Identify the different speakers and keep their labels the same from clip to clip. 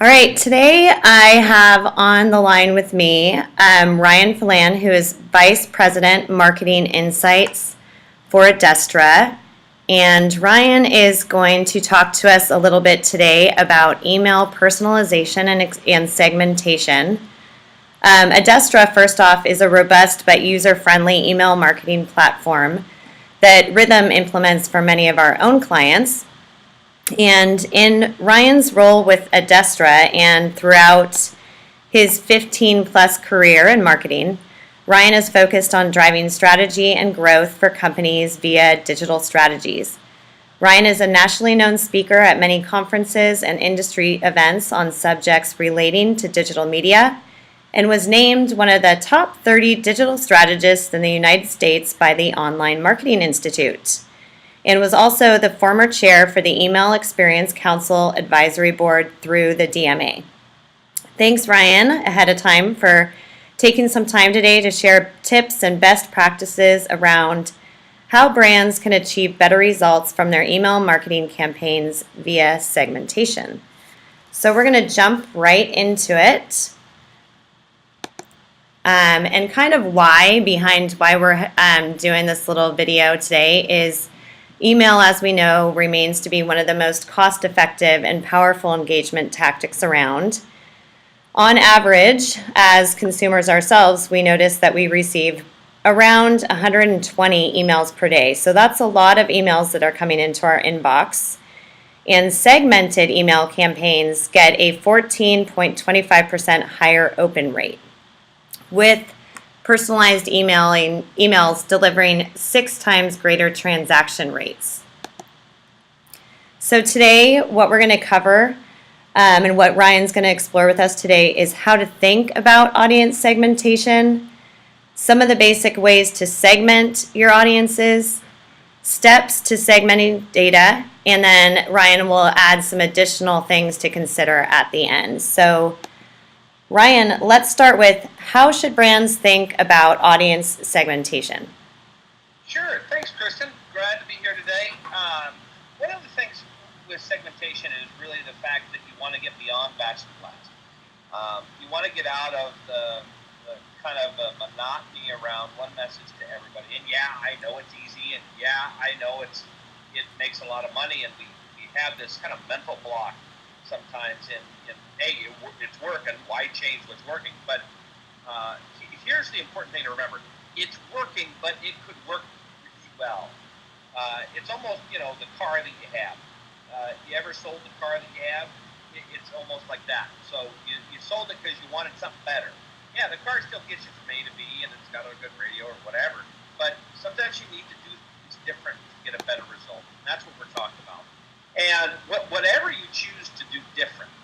Speaker 1: All right, today I have on the line with me Ryan Phelan, who is Vice President Marketing Insights for Adestra. And Ryan is going to talk to us a little bit today about email personalization and segmentation. Adestra, first off, is a robust but user-friendly email marketing platform that Rhythm implements for many of our own clients. And in Ryan's role with Adestra and throughout his 15 plus career in marketing, Ryan is focused on driving strategy and growth for companies via digital strategies. Ryan is a nationally known speaker at many conferences and industry events on subjects relating to digital media and was named one of the top 30 digital strategists in the United States by the Online Marketing Institute, and was also the former chair for the Email Experience Council Advisory Board through the DMA. Thanks, Ryan, ahead of time for taking some time today to share tips and best practices around how brands can achieve better results from their email marketing campaigns via segmentation. So we're going to jump right into it. And kind of why we're doing this little video today is email, as we know, remains to be one of the most cost-effective and powerful engagement tactics around. On average, as consumers ourselves, we notice that we receive around 120 emails per day. So that's a lot of emails that are coming into our inbox. And segmented email campaigns get a 14.25% higher open rate, with personalized emails delivering 6 times greater transaction rates. So today, what we're going to cover and what Ryan's going to explore with us today is how to think about audience segmentation, some of the basic ways to segment your audiences, steps to segmenting data, and then Ryan will add some additional things to consider at the end. So Ryan, let's start with how should brands think about audience segmentation?
Speaker 2: Sure. Thanks, Kristen. Glad to be here today. One of the things with segmentation is really the fact that you want to get beyond batch and blast. You want to get out of the kind of monotony around one message to everybody. And yeah, I know it's easy, and yeah, I know it makes a lot of money, and we have this kind of mental block sometimes in hey, it's working, why change what's working? But here's the important thing to remember. It's working, but it could work really well. It's almost, the car that you have. You ever sold the car that you have? It's almost like that. So you sold it because you wanted something better. Yeah, the car still gets you from A to B, and it's got a good radio or whatever. But sometimes you need to do things different to get a better result. And that's what we're talking about. And whatever you choose to do different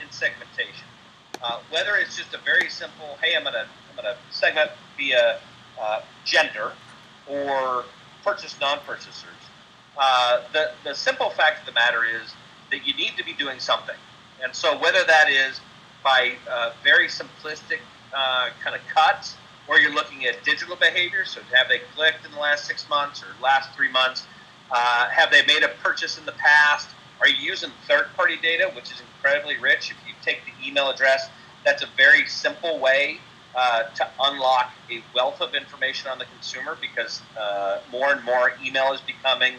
Speaker 2: in segmentation, whether it's just a very simple, hey, I'm gonna segment via gender or purchase non-purchasers. The simple fact of the matter is that you need to be doing something, and so whether that is by very simplistic kind of cuts, or you're looking at digital behavior, so have they clicked in the last 6 months or last 3 months? Have they made a purchase in the past? Are you using third-party data, which is incredibly rich? If you take the email address, that's a very simple way to unlock a wealth of information on the consumer, because more and more email is becoming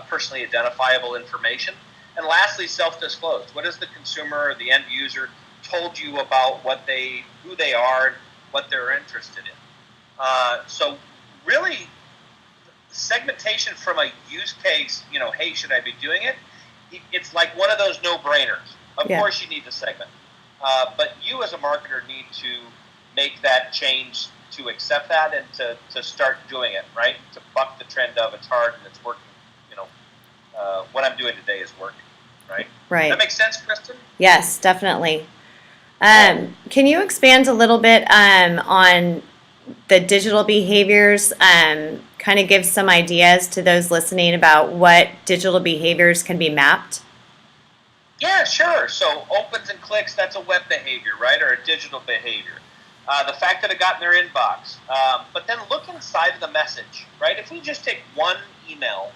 Speaker 2: personally identifiable information. And lastly, self-disclosed. What has the consumer or the end user told you about who they are and what they're interested in? So really, segmentation from a use case, hey, should I be doing it? It's like one of those no-brainers. Of course you need to segment. But you as a marketer need to make that change to accept that and to start doing it, right? To buck the trend of it's hard and it's working. What I'm doing today is working, right?
Speaker 1: Right.
Speaker 2: That makes sense, Kristen?
Speaker 1: Yes, definitely. Can you expand a little bit on the digital behaviors, kind of give some ideas to those listening about what digital behaviors can be mapped?
Speaker 2: Yeah, sure. So opens and clicks, that's a web behavior, right? Or a digital behavior. The fact that it got in their inbox. But then look inside of the message, right? If we just take one email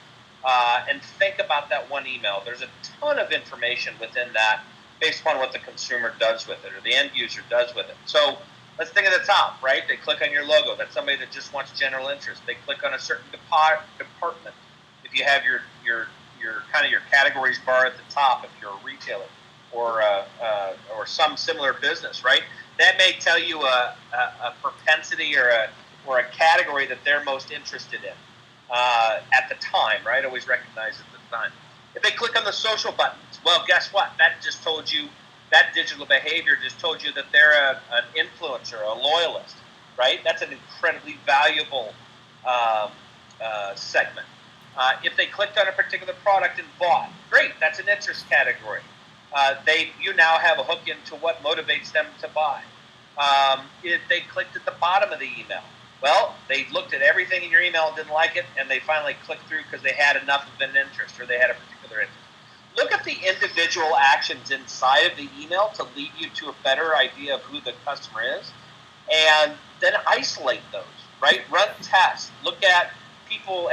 Speaker 2: and think about that one email, there's a ton of information within that based upon what the consumer does with it or the end user does with it. So let's think of the top, right? They click on your logo. That's somebody that just wants general interest. They click on a certain department. If you have your kind of your categories bar at the top, if you're a retailer or some similar business, right? That may tell you a propensity or a category that they're most interested in at the time, right? Always recognize at the time. If they click on the social buttons, well, guess what? That digital behavior just told you that they're an influencer, a loyalist, right? That's an incredibly valuable segment. If they clicked on a particular product and bought, great, that's an interest category. You now have a hook into what motivates them to buy. If they clicked at the bottom of the email, well, they looked at everything in your email and didn't like it, and they finally clicked through because they had enough of an interest or they had a particular interest. Look at the individual actions inside of the email to lead you to a better idea of who the customer is, and then isolate those, right? Run tests. Look at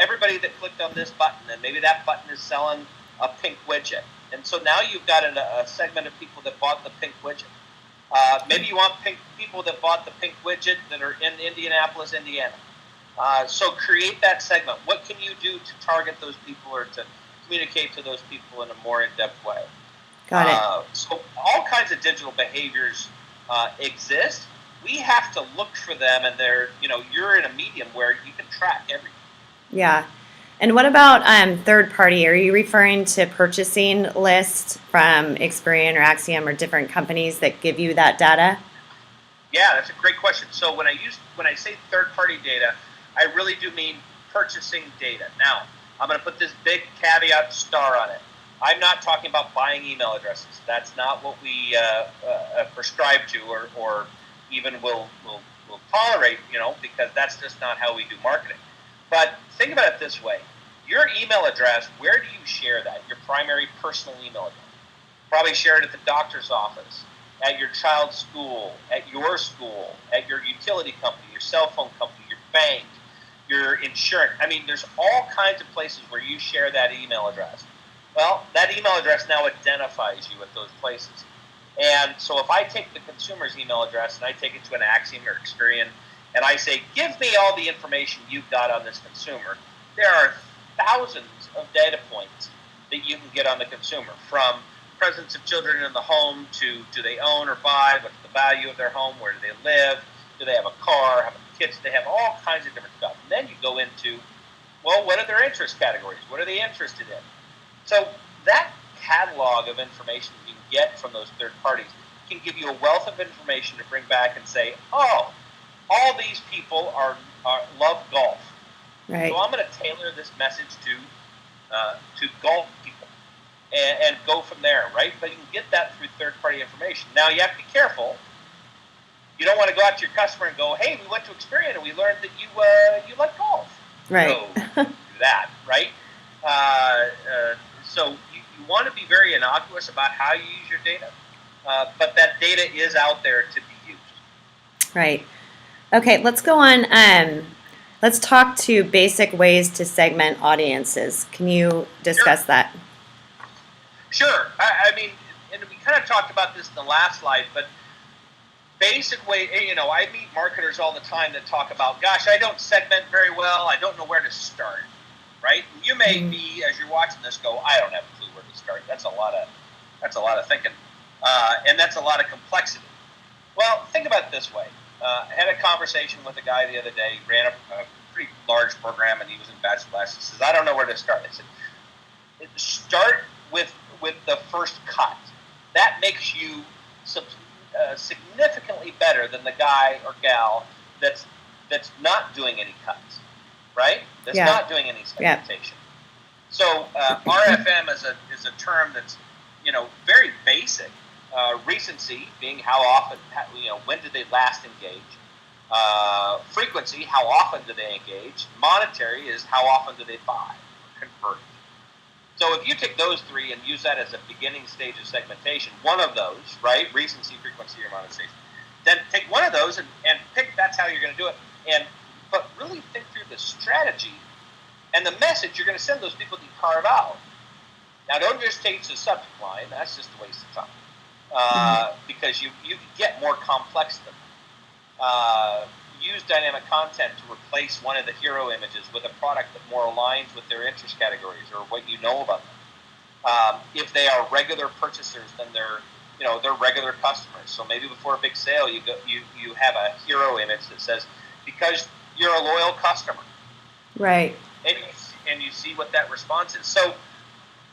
Speaker 2: everybody that clicked on this button, and maybe that button is selling a pink widget. And so now you've got a segment of people that bought the pink widget. Maybe you want people that bought the pink widget that are in Indianapolis, Indiana. So create that segment. What can you do to target those people or to communicate to those people in a more in-depth way?
Speaker 1: Got it.
Speaker 2: So all kinds of digital behaviors exist. We have to look for them, and you're in a medium where you can track everything.
Speaker 1: Yeah. And what about third party? Are you referring to purchasing lists from Experian or Axiom or different companies that give you that data?
Speaker 2: Yeah, that's a great question. So when I say third party data, I really do mean purchasing data. Now, I'm going to put this big caveat star on it. I'm not talking about buying email addresses. That's not what we prescribe to or even will tolerate, because that's just not how we do marketing. But think about it this way. Your email address, where do you share that? Your primary personal email address. Probably share it at the doctor's office, at your child's school, at your school, at your utility company, your cell phone company, your bank, your insurance. I mean, there's all kinds of places where you share that email address. Well, that email address now identifies you at those places. And so if I take the consumer's email address and I take it to an Axiom or Experian, and I say, give me all the information you've got on this consumer, there are thousands of data points that you can get on the consumer, from presence of children in the home to do they own or buy, what's the value of their home, where do they live, do they have a car, how many kids, they have all kinds of different stuff. And then you go into, well, what are their interest categories? What are they interested in? So that catalog of information you can get from those third parties can give you a wealth of information to bring back and say, oh, all these people love golf.
Speaker 1: Right.
Speaker 2: So I'm going to tailor this message to golf people and go from there, right? But you can get that through third-party information. Now, you have to be careful. You don't want to go out to your customer and go, hey, we went to Experian and we learned that you like golf.
Speaker 1: Right.
Speaker 2: So do that, right? So you want to be very innocuous about how you use your data, but that data is out there to be used.
Speaker 1: Right. Okay, let's go on. Let's talk to basic ways to segment audiences. Can you discuss that?
Speaker 2: Sure. I mean, and we kind of talked about this in the last slide, but basic way, I meet marketers all the time that talk about, gosh, I don't segment very well. I don't know where to start, right? And you may be, as you're watching this, go, I don't have a clue where to start. That's a lot of thinking, and that's a lot of complexity. Well, think about it this way. I had a conversation with a guy the other day. He ran a pretty large program, and he was in bachelor class. He says, I don't know where to start. I said, start with the first cut. That makes you significantly better than the guy or gal that's not doing any cuts, right? That's not doing any segmentation. Yeah. So RFM is a term that's very basic. Recency being how often, when did they last engage? Frequency, how often do they engage? Monetary is how often do they buy or convert? So if you take those three and use that as a beginning stage of segmentation, one of those, right, recency, frequency, or monetization, then take one of those and pick that's how you're going to do it. But really think through the strategy and the message you're going to send those people to carve out. Now, don't just change the subject line. That's just a waste of time. because you can get more complex than that. Use dynamic content to replace one of the hero images with a product that more aligns with their interest categories or what you know about them. If they are regular purchasers, then they're regular customers. So maybe before a big sale, you have a hero image that says, because you're a loyal customer.
Speaker 1: Right.
Speaker 2: And you see what that response is. So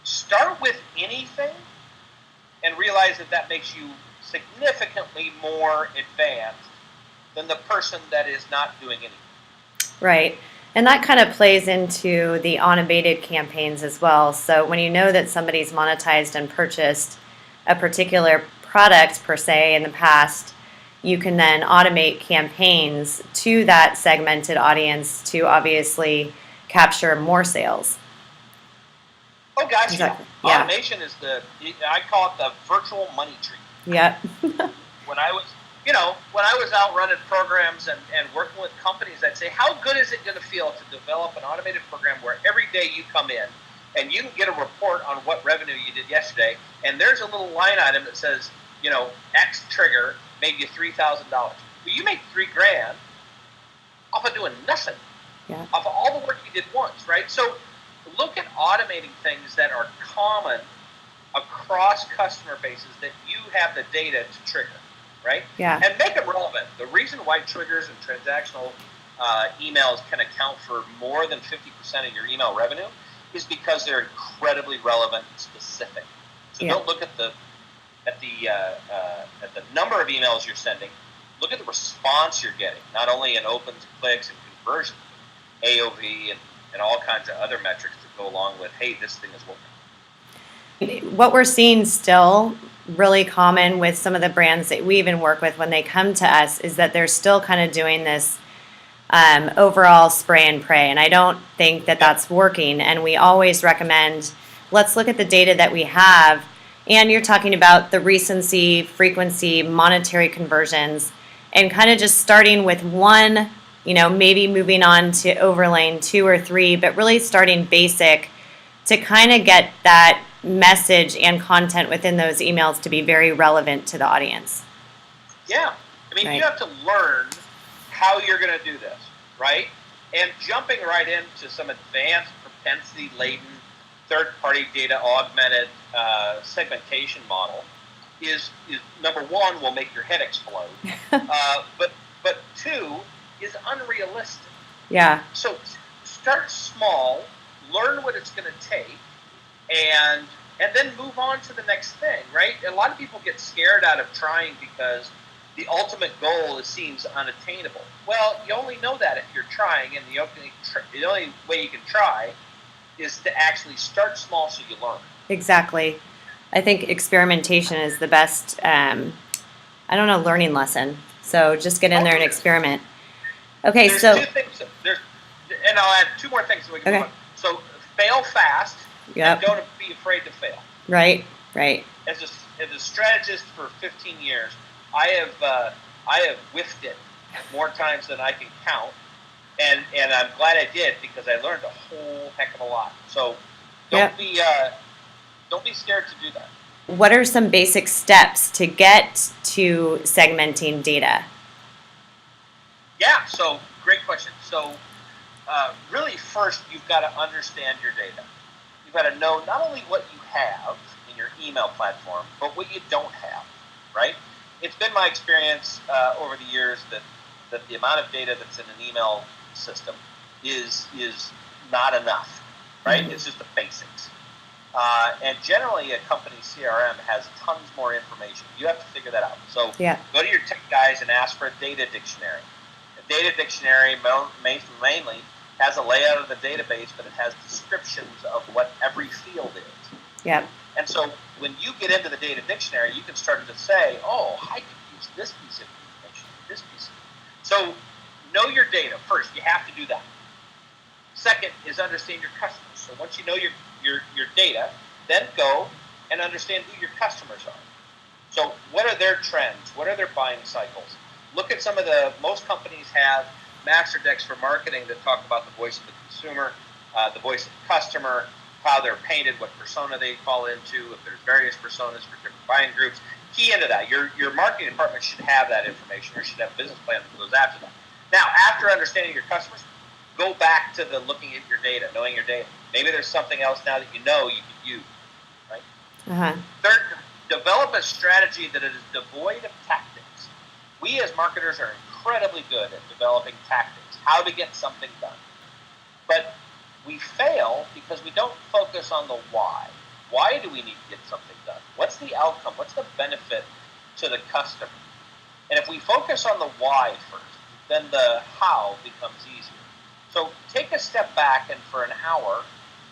Speaker 2: start with anything and realize that makes you significantly more advanced than the person that is not doing anything.
Speaker 1: Right. And that kind of plays into the automated campaigns as well. So when you know that somebody's monetized and purchased a particular product per se in the past, you can then automate campaigns to that segmented audience to obviously capture more sales.
Speaker 2: Oh gosh,
Speaker 1: Exactly.
Speaker 2: Yeah. Automation is I call it the virtual money tree.
Speaker 1: Yep.
Speaker 2: When I was out running programs and working with companies, I'd say, how good is it going to feel to develop an automated program where every day you come in and you can get a report on what revenue you did yesterday, and there's a little line item that says, X trigger made you $3,000. Well, you made $3,000 off of doing nothing.
Speaker 1: Yeah.
Speaker 2: Off of all the work you did once, right? So look at automating things that are common across customer bases that you have the data to trigger, right?
Speaker 1: Yeah.
Speaker 2: And make them relevant. The reason why triggers and transactional emails can account for more than 50% of your email revenue is because they're incredibly relevant and specific. So don't look at the number of emails you're sending. Look at the response you're getting, not only in opens, clicks, and conversions, AOV, and all kinds of other metrics that go along with, hey, this thing is working.
Speaker 1: What we're seeing still really common with some of the brands that we even work with when they come to us is that they're still kind of doing this overall spray and pray. And I don't think that that's working. And we always recommend, let's look at the data that we have. And you're talking about the recency, frequency, monetary conversions, and kind of just starting with one, maybe moving on to overlaying 2 or 3, but really starting basic to kind of get that message and content within those emails to be very relevant to the audience.
Speaker 2: Yeah. I mean,
Speaker 1: Right.
Speaker 2: You have to learn how you're going to do this, right? And jumping right into some advanced propensity-laden third-party data augmented segmentation model is number one, will make your head explode. But 2 is unrealistic.
Speaker 1: Yeah.
Speaker 2: So start small, learn what it's going to take, and then move on to the next thing, right? A lot of people get scared out of trying because the ultimate goal seems unattainable. Well, you only know that if you're trying, and the only way you can try is to actually start small so you learn.
Speaker 1: Exactly. I think experimentation is the best, learning lesson. So just get in there and experiment. Okay,
Speaker 2: There's
Speaker 1: so
Speaker 2: 2 things. And I'll add 2 more things so we can move on. So fail fast, and don't be afraid to fail.
Speaker 1: Right.
Speaker 2: As a strategist for 15 years, I have whiffed it more times than I can count, and I'm glad I did because I learned a whole heck of a lot. So don't be scared to do that.
Speaker 1: What are some basic steps to get to segmenting data?
Speaker 2: Yeah, so great question. So really first you've got to understand your data. You've got to know not only what you have in your email platform, but what you don't have, right? It's been my experience over the years that the amount of data that's in an email system is not enough, right? Mm-hmm. It's just the basics. And generally, a company's CRM has tons more information. You have to figure that out. So go to your tech guys and ask for a data dictionary. A data dictionary mainly has a layout of the database, but it has descriptions of what every field is.
Speaker 1: Yeah.
Speaker 2: And so when you get into the data dictionary, you can start to say, oh, I could use this piece of information, this piece of information. So know your data first. You have to do that. Second is understand your customers. So once you know your data, then go and understand who your customers are. So what are their trends? What are their buying cycles? Look at most companies have master decks for marketing that talk about the voice of the consumer, the voice of the customer, how they're painted, what persona they fall into, if there's various personas for different buying groups. key into that. Your marketing department should have that information, or should have a business plan that goes after that. Now, after understanding your customers, go back to the looking at your data, knowing your data. Maybe there's something else now that you know you can use, right?
Speaker 1: Uh-huh.
Speaker 2: Third, develop a strategy that is devoid of tactics. We as marketers are incredibly good at developing tactics, how to get something done. But we fail because we don't focus on the why. Why do we need to get something done? What's the outcome? What's the benefit to the customer? And if we focus on the why first, then the how becomes easier. So take a step back, and for an hour,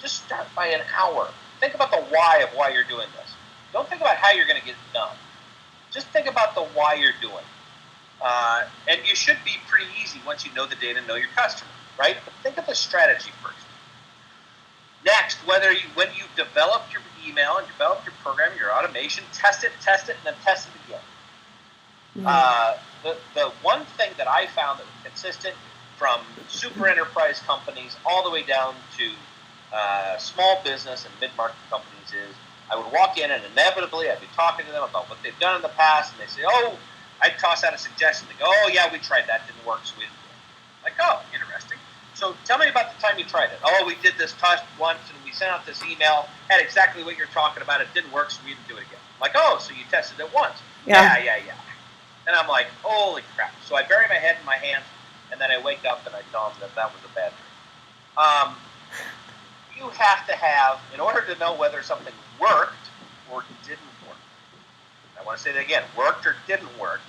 Speaker 2: just start by an hour. Think about the why of why you're doing this. Don't think about how you're going to get it done. Just think about the why you're doing. And you should be pretty easy once you know the data and know your customer, right? But think of the strategy first. Next, when you've developed your email and developed your program, your automation, test it, and then test it again. The one thing that I found that was consistent from super enterprise companies all the way down to small business and mid-market companies is I would walk in, and inevitably I'd be talking to them about what they've done in the past, and they say, oh, I'd toss out a suggestion. They go, oh, yeah, we tried that. Didn't work, so we didn't do it. Like, oh, interesting. So tell me about the time you tried it. Oh, we did this test once, and we sent out this email, had exactly what you're talking about. It didn't work, so we didn't do it again. Like, oh, so you tested it once. Yeah. And I'm like, holy crap. So I bury my head in my hands, and then I wake up and I tell them that was a bad dream. You have to have, in order to know whether something worked or didn't work, I want to say that again, worked or didn't work,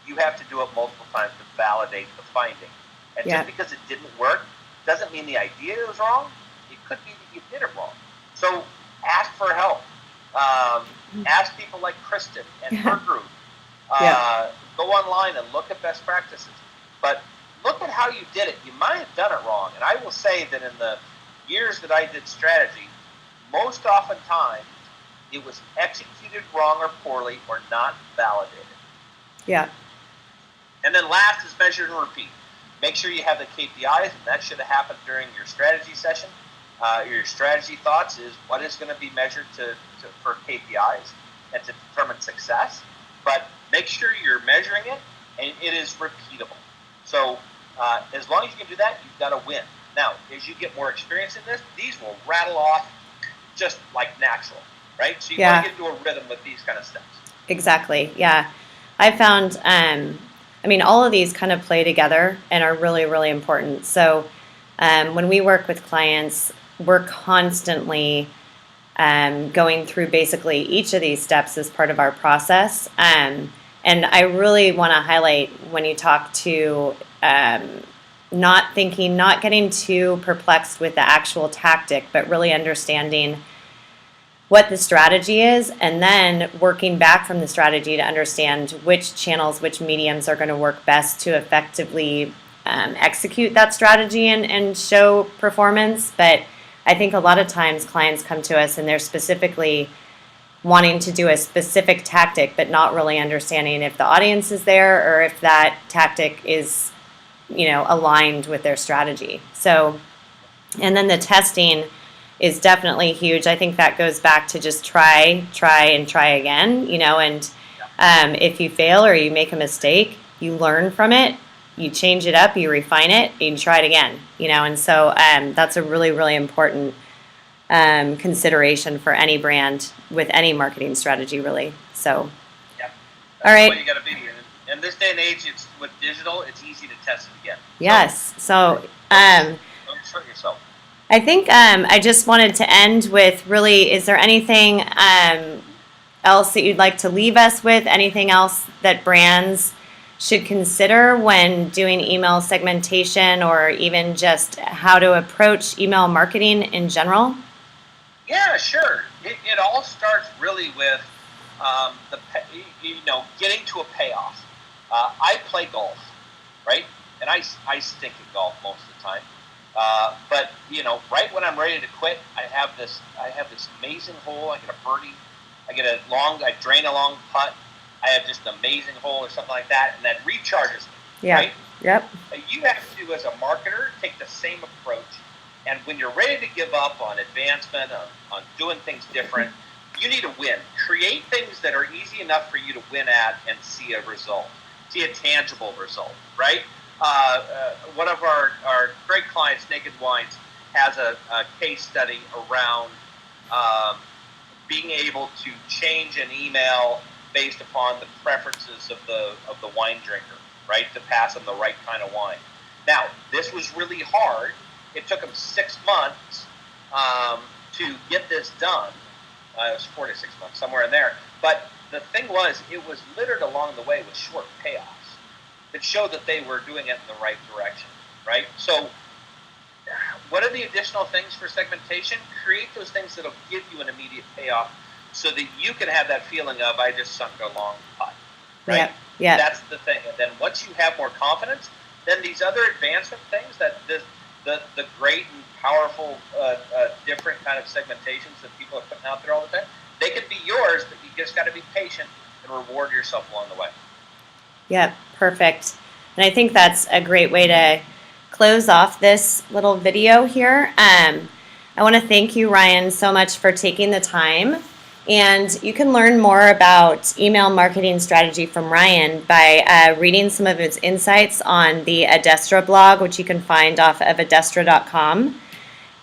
Speaker 2: you have to do it multiple times to validate the finding. And just because it didn't work doesn't mean the idea was wrong. It could be that you did it wrong. So ask for help. Ask people like Kristen and her group. Go online and look at best practices. But look at how you did it. You might have done it wrong. And I will say that in the years that I did strategy, most oftentimes it was executed wrong or poorly or not validated.
Speaker 1: Yeah.
Speaker 2: And then last is measure and repeat. Make sure you have the KPIs, and that should have happened during your strategy session. Your strategy thoughts is what is going to be measured for KPIs and to determine success. But make sure you're measuring it and it is repeatable. So as long as you can do that, you've got to win. Now, as you get more experience in this, these will rattle off just like natural, right? So you want to get into a rhythm with these kind of steps.
Speaker 1: Exactly. Yeah. I found, all of these kind of play together and are really, really important. So when we work with clients, we're constantly going through basically each of these steps as part of our process. And I really want to highlight when you talk to not getting too perplexed with the actual tactic, but really understanding what the strategy is, and then working back from the strategy to understand which channels, which mediums are going to work best to effectively execute that strategy and show performance. But I think a lot of times clients come to us and they're specifically wanting to do a specific tactic, but not really understanding if the audience is there or if that tactic is, aligned with their strategy. So, and then the testing is definitely huge. I think that goes back to just try again, and if you fail or you make a mistake, you learn from it, you change it up, you refine it, and you try it again, and so that's a really, really important consideration for any brand with any marketing strategy, really. So, all right.
Speaker 2: You got to be in this day and age. It's with digital. It's easy to test it again.
Speaker 1: Yes. So,
Speaker 2: don't hurt yourself.
Speaker 1: I think I just wanted to end with really, is there anything else that you'd like to leave us with? Anything else that brands should consider when doing email segmentation, or even just how to approach email marketing in general?
Speaker 2: Yeah, sure. It all starts really with getting to a payoff. I play golf, right? And I stink at golf most of the time. But right when I'm ready to quit, I have this amazing hole. I get a birdie. I drain a long putt. I have just an amazing hole or something like that, and that recharges me.
Speaker 1: Yeah.
Speaker 2: Right?
Speaker 1: Yep.
Speaker 2: You have to, as a marketer, take the same approach. And when you're ready to give up on advancement, on doing things different, you need to win. Create things that are easy enough for you to win at and see a result, see a tangible result, right? One of our great clients, Naked Wines, has a case study around being able to change an email based upon the preferences of the wine drinker, right? To pass them the right kind of wine. Now, this was really hard. It took them 6 months to get this done. It was 4 to 6 months, somewhere in there. But the thing was, it was littered along the way with short payoffs that showed that they were doing it in the right direction, right? So what are the additional things for segmentation? Create those things that will give you an immediate payoff so that you can have that feeling of, I just sunk a long putt, right?
Speaker 1: Yeah, yeah.
Speaker 2: That's the thing. And then once you have more confidence, then these other advancement things, that the great and powerful different kind of segmentations that people are putting out there all the time, they could be yours, but you just got to be patient and reward yourself along the way.
Speaker 1: Yep, perfect. And I think that's a great way to close off this little video here. I want to thank you, Ryan, so much for taking the time. And you can learn more about email marketing strategy from Ryan by reading some of his insights on the Adestra blog, which you can find off of adestra.com.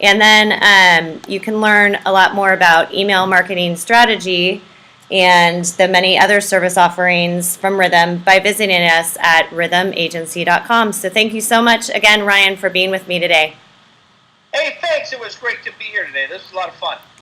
Speaker 1: And then you can learn a lot more about email marketing strategy and the many other service offerings from Rhythm by visiting us at rhythmagency.com. So thank you so much again, Ryan, for being with me today.
Speaker 2: Hey, thanks. It was great to be here today. This was a lot of fun.